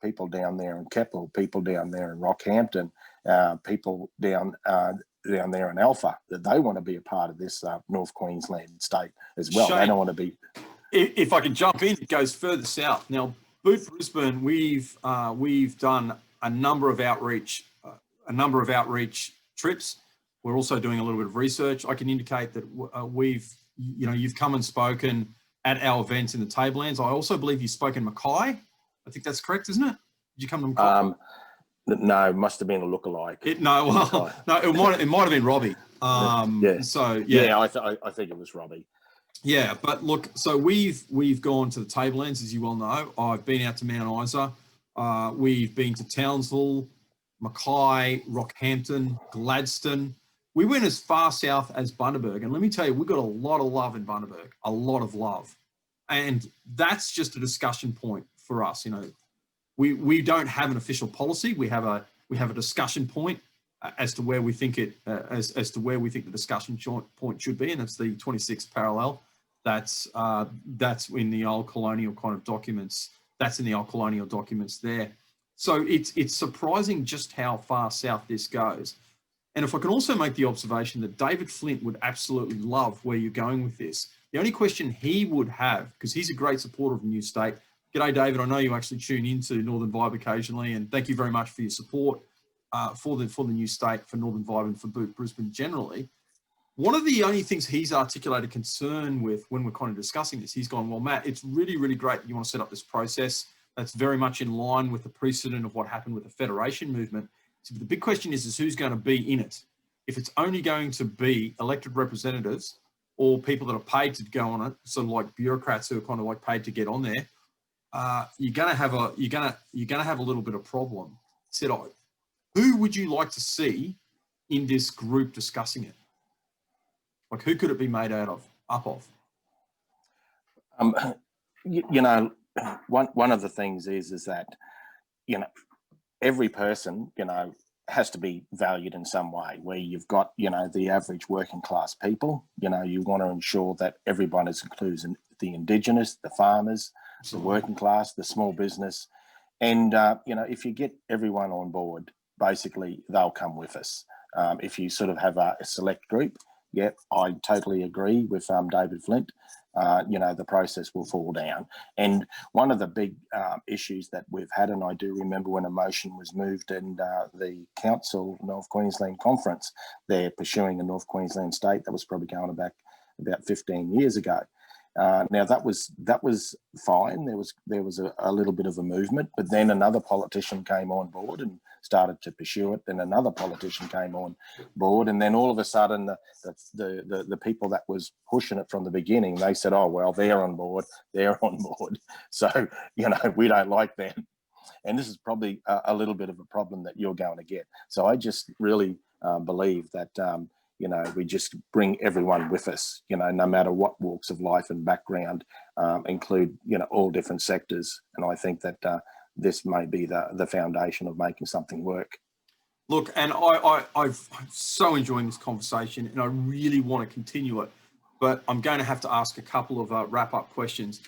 people down there in Keppel, people down there in Rockhampton, people down there in Alpha, that they want to be a part of this North Queensland state as well. Shane, they don't want to be. If I can jump in, it goes further south. Now, Boot Brisbane, we've done a number of outreach trips. We're also doing a little bit of research. I can indicate that you've come and spoken at our events in the Tablelands. I also believe you've spoken Mackay. I think that's correct, isn't it? Did you come to Mackay? No, it must have been a lookalike. It might have been Robbie. Yeah. So yeah, I think it was Robbie. Yeah, but look, so we've gone to the Tablelands, as you well know. I've been out to Mount Isa. We've been to Townsville, Mackay, Rockhampton, Gladstone. We went as far south as Bundaberg, and let me tell you, we got a lot of love in Bundaberg, a lot of love, and that's just a discussion point for us. You know, we don't have an official policy. We have a discussion point as to where we think as to where we think the discussion point should be, and that's the 26th parallel. That's in the old colonial kind of documents. That's in the old colonial documents there. So it's surprising just how far south this goes. And if I can also make the observation that David Flint would absolutely love where you're going with this. The only question he would have, because he's a great supporter of the new state. G'day, David. I know you actually tune into Northern Vibe occasionally, and thank you very much for your support for the new state, for Northern Vibe, and for Brisbane generally. One of the only things he's articulated concern with when we're kind of discussing this, he's gone, well, Matt, it's really, really great that you want to set up this process. That's very much in line with the precedent of what happened with the federation movement. So the big question is who's going to be in it? If it's only going to be elected representatives or people that are paid to go on it, sort of like bureaucrats who are kind of like paid to get on there, you're going to have a little bit of problem. Said, who would you like to see in this group discussing it? Like, who could it be made up of? You know, one of the things is that, you know, every person, you know, has to be valued in some way. Where you've got, you know, the average working class people, you know, you want to ensure that everyone is included, the Indigenous, the farmers, the working class, the small business. And, you know, if you get everyone on board, basically they'll come with us. If you sort of have a select group, yeah, I totally agree with David Flint. You know, the process will fall down. And one of the big issues that we've had, and I do remember when a motion was moved in the Council North Queensland Conference, they're pursuing a North Queensland state. That was probably going back about 15 years ago. Now that was fine. There was a little bit of a movement, but then another politician came on board and started to pursue it. Then another politician came on board, and then all of a sudden the people that was pushing it from the beginning, they said, "Oh well, they're on board. They're on board." So you know, we don't like them, and this is probably a little bit of a problem that you're going to get. So I just really believe that. You know, we just bring everyone with us, you know, no matter what walks of life and background, include, you know, all different sectors. And I think that this may be the foundation of making something work. Look, and I'm so enjoying this conversation, and I really want to continue it, but I'm going to have to ask a couple of wrap-up questions.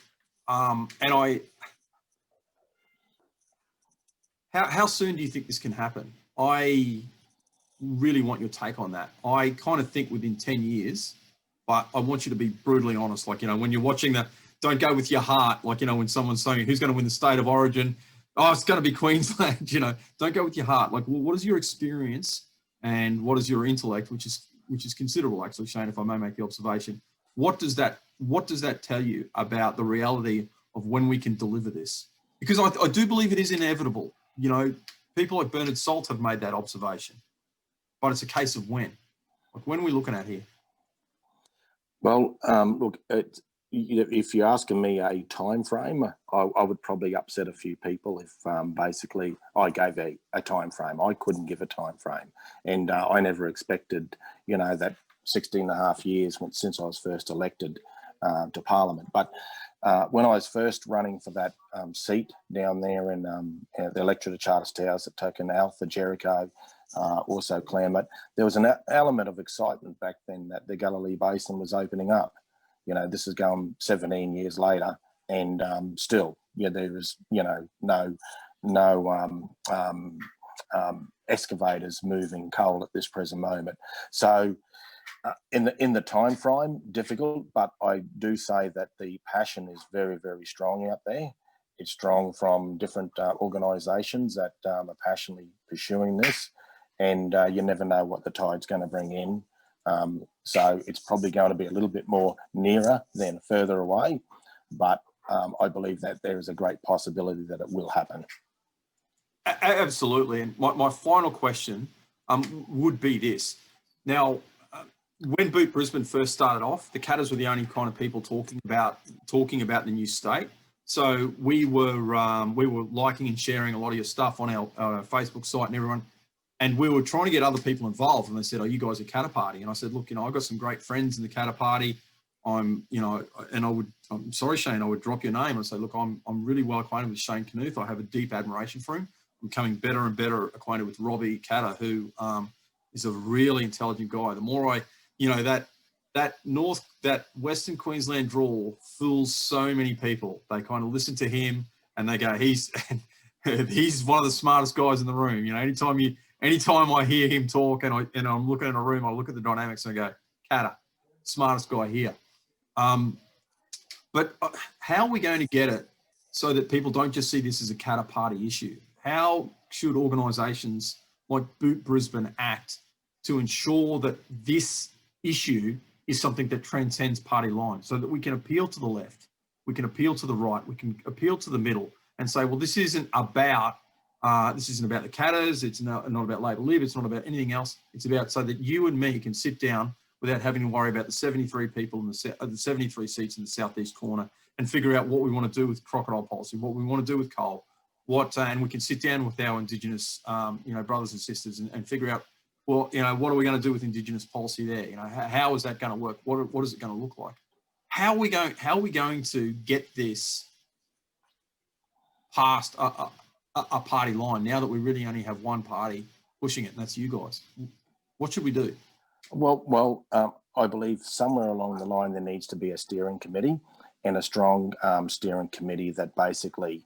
How soon do you think this can happen? I really want your take on that. I kind of think within 10 years, but I want you to be brutally honest. Like, you know, when you're watching don't go with your heart. Like, you know, when someone's saying who's going to win the state of origin, oh, it's going to be Queensland, you know, don't go with your heart. Like, well, what is your experience and what is your intellect, which is considerable, actually, Shane, if I may make the observation. What does that tell you about the reality of when we can deliver this? Because I do believe it is inevitable. You know, people like Bernard Salt have made that observation. But it's a case of when. Like, when are we looking at here? Well, look, if you're asking me a time frame, I would probably upset a few people if basically I gave a time frame. I couldn't give a time frame. And I never expected, you know, that 16 and a half years since I was first elected to Parliament. But when I was first running for that seat down there in the electorate of Charters Towers at Token Alpha, Jericho, also Claremont, there was an element of excitement back then that the Galilee Basin was opening up. You know, this is going 17 years later, and still, yeah, there was, you know, no excavators moving coal at this present moment. So in the time frame, difficult, but I do say that the passion is very, very strong out there. It's strong from different organisations that are passionately pursuing this. And you never know what the tide's going to bring in. So it's probably going to be a little bit more nearer than further away. But I believe that there is a great possibility that it will happen. Absolutely. And my final question would be this. Now, when Boot Brisbane first started off, the Catters were the only kind of people talking about the new state. So we were liking and sharing a lot of your stuff on our Facebook site and everyone, and we were trying to get other people involved. And they said, "Oh, you guys are Catter Party?" And I said, "Look, I've got some great friends in the Catter Party. I'm sorry, Shane, I would drop your name and say, look, I'm really well acquainted with Shane Knuth. I have a deep admiration for him. I'm becoming better and better acquainted with Robbie Catter, who is a really intelligent guy. The more I, that Western Queensland drawl fools so many people. They kind of listen to him and they go, he's one of the smartest guys in the room. Anytime I hear him talk and I'm looking in a room, I look at the dynamics and I go, Catter, smartest guy here. But how are we going to get it so that people don't just see this as a Catter Party issue? How should organisations like Boot Brisbane act to ensure that this issue is something that transcends party lines, so that we can appeal to the left, we can appeal to the right, we can appeal to the middle and say, well, this isn't about the Catters, it's not about Labor Lib, it's not about anything else. It's about so that you and me can sit down without having to worry about the 73 people in the 73 seats in the southeast corner and figure out what we want to do with crocodile policy, what we want to do with coal, and we can sit down with our Indigenous, brothers and sisters and figure out, well, what are we going to do with Indigenous policy there? How is that going to work? What is it going to look like? How are we going to get this past a party line now that we really only have one party pushing it, and that's you guys? What should we do? Well, I believe somewhere along the line there needs to be a steering committee and a strong steering committee that basically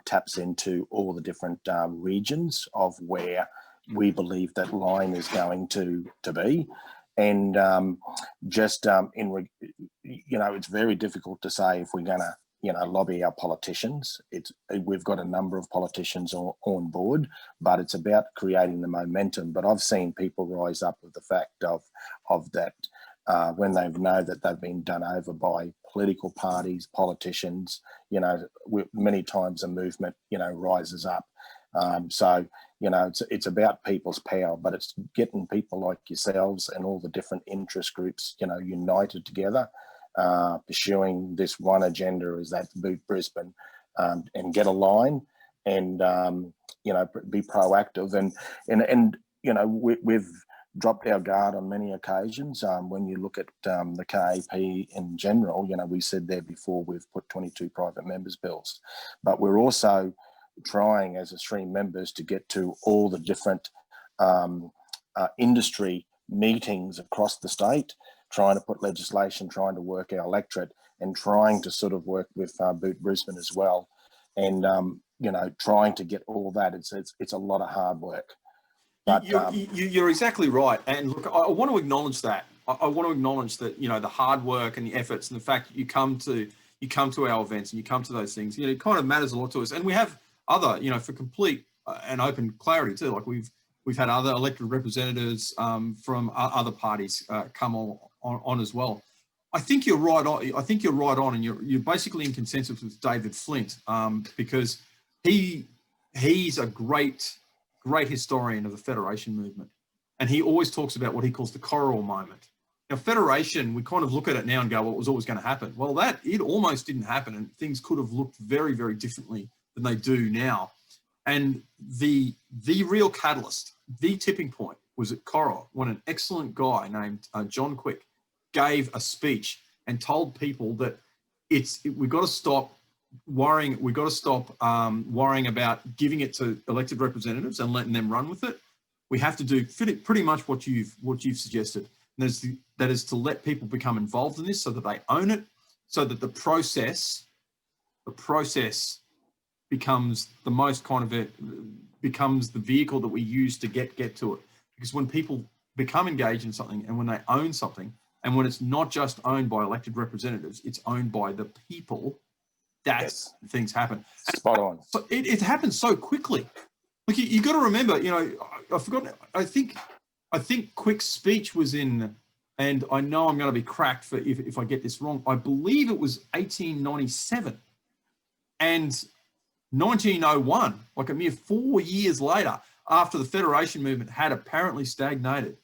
taps into all the different regions of where we believe that line is going to be. And it's very difficult to say if we're going to lobby our politicians. We've got a number of politicians on board, but it's about creating the momentum. But I've seen people rise up with the fact of that when they know that they've been done over by political parties, politicians. Many times a movement rises up. It's about people's power, but it's getting people like yourselves and all the different interest groups united together. Pursuing this one agenda is that Boot Brisbane and get a line and be proactive and we've dropped our guard on many occasions. When you look at the KAP in general, we said there before we've put 22 private members bills, but we're also trying as Australian members to get to all the different industry meetings across the state, trying to put legislation, trying to work our electorate and trying to sort of work with Boot Brisbane as well. And, trying to get all that, it's a lot of hard work. But you're exactly right. And look, I want to acknowledge that. I want to acknowledge that, the hard work and the efforts and the fact that you come to our events and you come to those things, it kind of matters a lot to us. And we have other, for complete and open clarity too, like we've had other elected representatives from other parties come on as well. I think you're right on, and you're basically in consensus with David Flint because he's a great historian of the Federation movement, and he always talks about what he calls the Coral moment. Now, Federation, we kind of look at it now and go, well, it was always going to happen. Well, it almost didn't happen, and things could have looked very, very differently than they do now. And the real catalyst, the tipping point, was at Coral when an excellent guy named John Quick gave a speech and told people that we've got to stop worrying. We've got to stop worrying about giving it to elected representatives and letting them run with it. We have to do pretty much what you've suggested. And that is to let people become involved in this so that they own it, so that the process becomes the most becomes the vehicle that we use to get to it. Because when people become engaged in something and when they own something, and when it's not just owned by elected representatives, it's owned by the people, that's things happen. Spot on. So it happens so quickly. Like you got to remember, I forgot. I think Quick's speech was in, and I know I'm going to be cracked for if I get this wrong. I believe it was 1897, and 1901, like a mere 4 years later, after the Federation movement had apparently stagnated,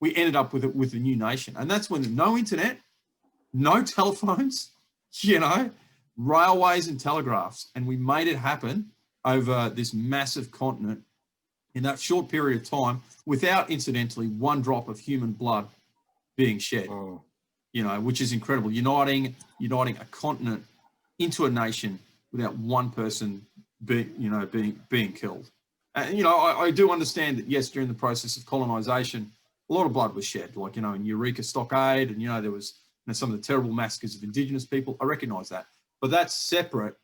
we ended up with it with a new nation. And that's when no internet, no telephones, you know, railways and telegraphs. And we made it happen over this massive continent in that short period of time without, incidentally, one drop of human blood being shed, you know, which is incredible. Uniting a continent into a nation without one person being killed. And, you know, I do understand that, yes, during the process of colonization, a lot of blood was shed, like, you know, in Eureka Stockade, and, you know, there was some of the terrible massacres of Indigenous people. I recognise that. But that's separate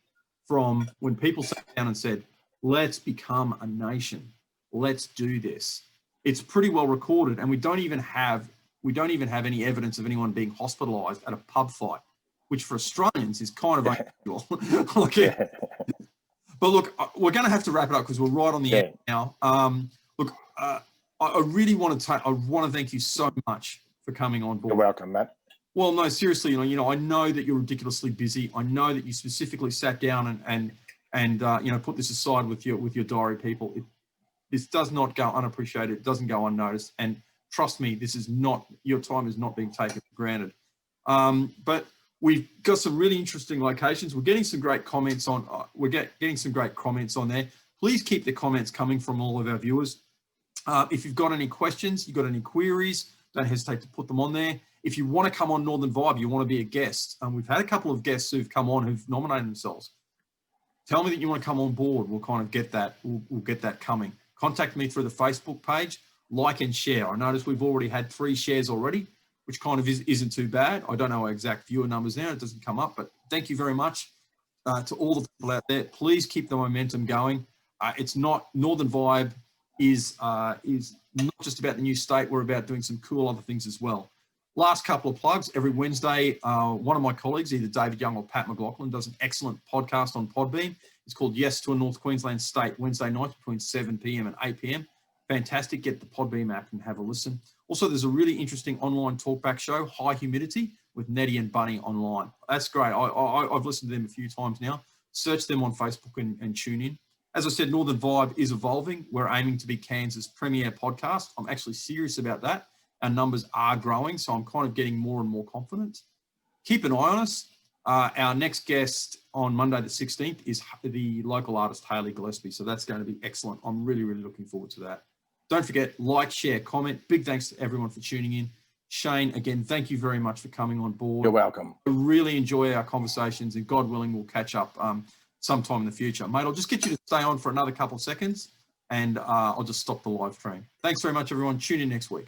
from when people sat down and said, let's become a nation. Let's do this. It's pretty well recorded, and we don't even have any evidence of anyone being hospitalised at a pub fight, which for Australians is kind of unusual. But look, we're going to have to wrap it up because we're right on the end now. Look, I really want to thank you so much for coming on board. You're welcome, Matt. Well, no, seriously, you know, I know that you're ridiculously busy. I know that you specifically sat down and you know, put this aside with your diary people. This does not go unappreciated. It doesn't go unnoticed. And trust me, your time is not being taken for granted. But we've got some really interesting locations. We're getting some great comments on. Getting some great comments on there. Please keep the comments coming from all of our viewers. If you've got any questions, you've got any queries, don't hesitate to put them on there. If you want to come on Northern Vibe, you want to be a guest. We've had a couple of guests who've come on who've nominated themselves. Tell me that you want to come on board. We'll kind of get that. We'll get that coming. Contact me through the Facebook page, like and share. I notice we've already had 3 shares already, which kind of isn't too bad. I don't know our exact viewer numbers now. It doesn't come up, but thank you very much to all the people out there. Please keep the momentum going. It's not, Northern Vibe is not just about the new state. We're about doing some cool other things as well. Last couple of plugs. Every Wednesday, one of my colleagues, either David Young or Pat McLaughlin, does an excellent podcast on Podbean. It's called Yes to a North Queensland State, Wednesday nights between 7 p.m. and 8 p.m. Fantastic. Get the Podbean app and have a listen. Also, there's a really interesting online talkback show, High Humidity, with Nettie and Bunny online. That's great. I've listened to them a few times now. Search them on Facebook and tune in. As I said, Northern Vibe is evolving. We're aiming to be Cairns' premier podcast. I'm actually serious about that. Our numbers are growing, so I'm kind of getting more and more confident. Keep an eye on us. Our next guest on Monday the 16th is the local artist Hayley Gillespie, so that's going to be excellent. I'm really, really looking forward to that. Don't forget, like, share, comment. Big thanks to everyone for tuning in. Shane, again, thank you very much for coming on board. You're welcome. I really enjoy our conversations, and God willing, we'll catch up sometime in the future. Mate, I'll just get you to stay on for another couple of seconds, and I'll just stop the live stream. Thanks very much, everyone. Tune in next week.